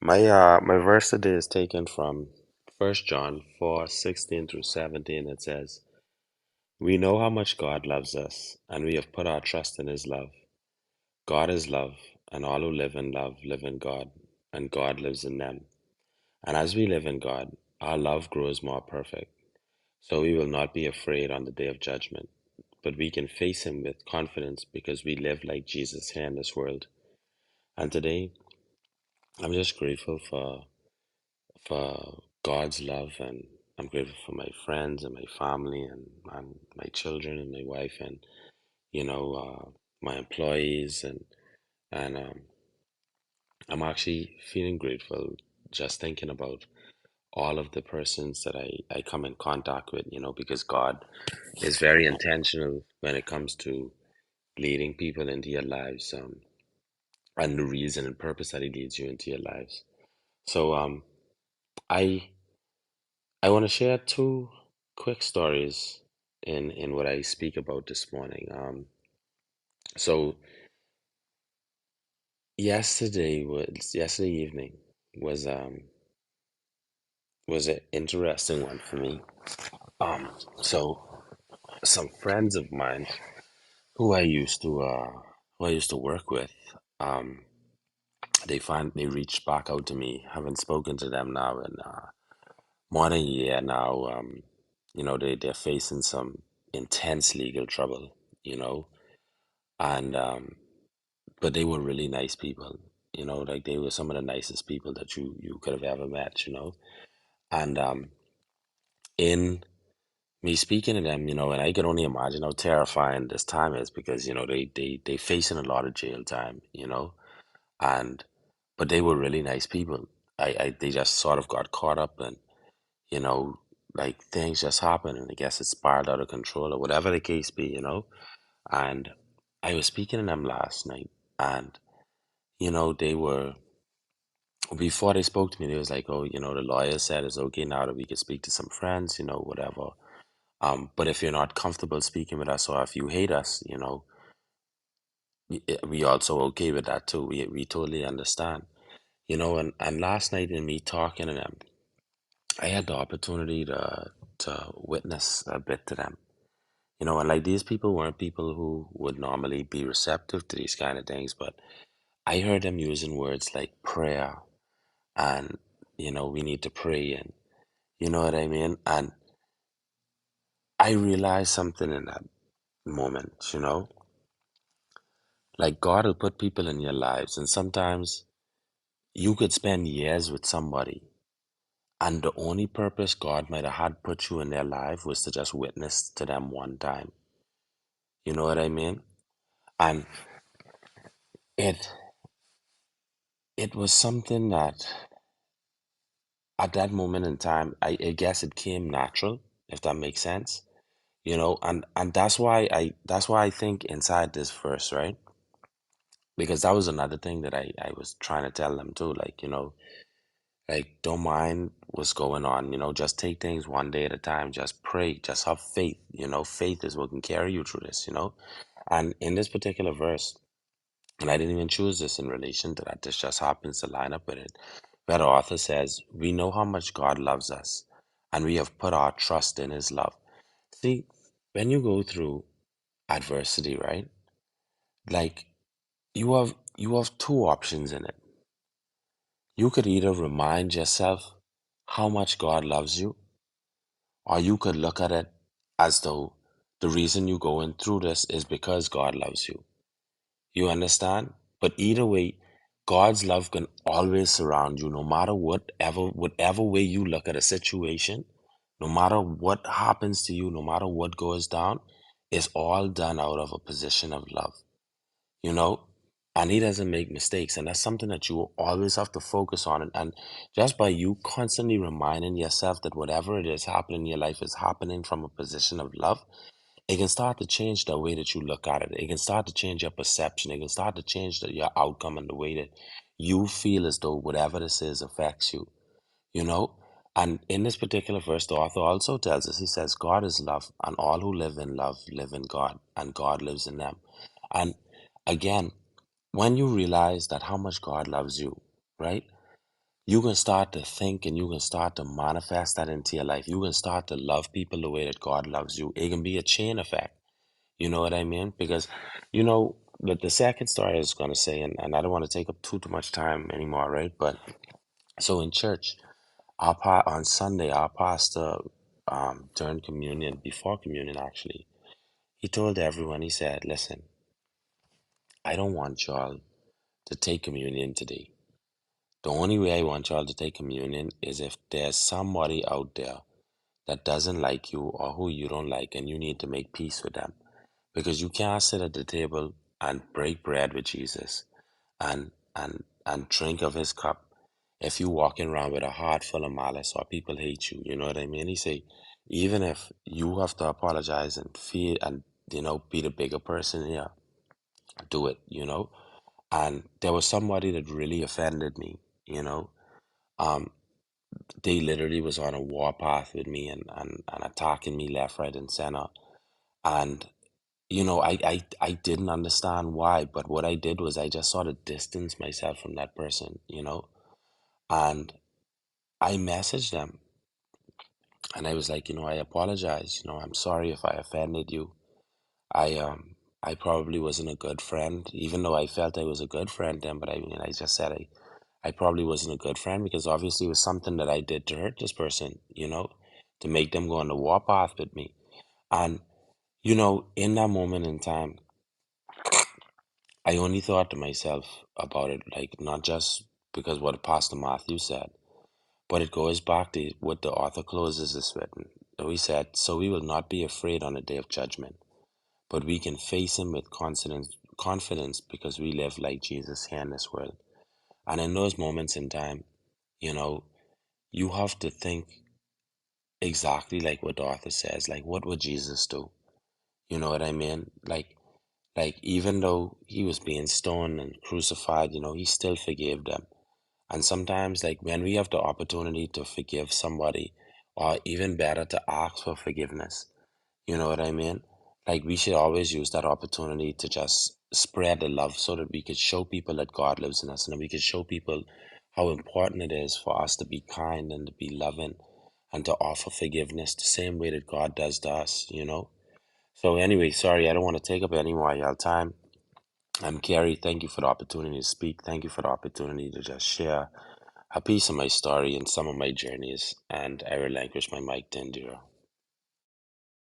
My verse today is taken from 1 John 4:16 through 17. It says, "We know how much God loves us, and we have put our trust in his love. God is love, and all who live in love live in God, and God lives in them. And as we live in God, our love grows more perfect. So we will not be afraid on the day of judgment, but we can face him with confidence because we live like Jesus here in this world." And today, I'm just grateful for God's love, and I'm grateful for my friends and my family and my children and my wife and my employees, and I'm actually feeling grateful just thinking about all of the persons that I come in contact with, because God is very intentional when it comes to leading people into your lives, and the reason and purpose that He leads you into your lives. So I I want to share two quick stories in what I speak about this morning. So yesterday evening was um was an interesting one for me. So some friends of mine who I used to work with, um, they reached back out to me. Haven't spoken to them now in more than a year now. They're facing some intense legal trouble, you know, and but they were really nice people, like they were some of the nicest people that you could have ever met, and in me speaking to them, and I could only imagine how terrifying this time is because they facing a lot of jail time, and but they were really nice people. I They just sort of got caught up and you know like things just happened, and I guess it spiraled out of control or whatever the case be, and I was speaking to them last night, and they were, before they spoke to me, they was like, "Oh, the lawyer said it's okay now that we can speak to some friends, whatever. But if you're not comfortable speaking with us, or if you hate us, we also okay with that too. We totally understand, And last night in me talking to them, I had the opportunity to witness a bit to them, and like these people weren't people who would normally be receptive to these kind of things, but I heard them using words like prayer and we need to pray, and you know what I mean? And I realized something in that moment, like God will put people in your lives, and sometimes you could spend years with somebody, and the only purpose God might have had put you in their life was to just witness to them one time. You know what I mean? And it it was something that at that moment in time, I guess it came natural, if that makes sense. And that's why I think inside this verse, right? Because that was another thing that I was trying to tell them too, like, like don't mind what's going on, just take things one day at a time, just pray, just have faith, faith is what can carry you through this, and in this particular verse, and I didn't even choose this in relation to that, this just happens to line up with it, where the author says, "We know how much God loves us, and we have put our trust in his love." See, when you go through adversity, right? Like you have two options in it. You could either remind yourself how much God loves you, or you could look at it as though the reason you're going through this is because God loves you. You understand? But either way, God's love can always surround you, no matter whatever way you look at a situation, no matter what happens to you, no matter what goes down, it's all done out of a position of love, you know? And he doesn't make mistakes. And that's something that you will always have to focus on. And just by you constantly reminding yourself that whatever it is happening in your life is happening from a position of love, it can start to change the way that you look at it. It can start to change your perception. It can start to change your outcome and the way that you feel as though whatever this is affects you, you know? And in this particular verse, the author also tells us, he says, God is love, and all who live in love live in God, and God lives in them. And again, when you realize that how much God loves you, right? You can start to think and you can start to manifest that into your life. You can start to love people the way that God loves you. It can be a chain effect. You know what I mean? Because, the second story I was going to say, and I don't want to take up too much time anymore, right? But so in church, on Sunday, our pastor, during communion, before communion actually, he told everyone, he said, listen, I don't want y'all to take communion today. The only way I want y'all to take communion is if there's somebody out there that doesn't like you or who you don't like and you need to make peace with them. Because you can't sit at the table and break bread with Jesus and drink of his cup if you walking around with a heart full of malice or people hate you. You know what I mean? He say, even if you have to apologize and feel and be the bigger person here, do it. And there was somebody that really offended me, you know. Um, they literally was on a warpath with me and attacking me left, right, and center. And I didn't understand why, but what I did was I just sort of distanced myself from that person. And I messaged them and I was like, I apologize. I'm sorry if I offended you. I probably wasn't a good friend, even though I felt I was a good friend then, but I just said I probably wasn't a good friend because obviously it was something that I did to hurt this person, to make them go on the warpath with me. And, in that moment in time, I only thought to myself about it, like not just because what Pastor Matthew said, but it goes back to what the author closes this with. So he said, so we will not be afraid on the day of judgment, but we can face him with confidence because we live like Jesus here in this world. And in those moments in time, you know, you have to think exactly like what the author says, like what would Jesus do? You know what I mean? Like even though he was being stoned and crucified, he still forgave them. And sometimes, like when we have the opportunity to forgive somebody, or even better, to ask for forgiveness, you know what I mean? Like we should always use that opportunity to just spread the love so that we could show people that God lives in us and that we could show people how important it is for us to be kind and to be loving and to offer forgiveness the same way that God does to us. So anyway, sorry, I don't want to take up any more of your time. I'm Carrie. Thank you for the opportunity to speak. Thank you for the opportunity to just share a piece of my story and some of my journeys. And I relinquish my mic to Indira.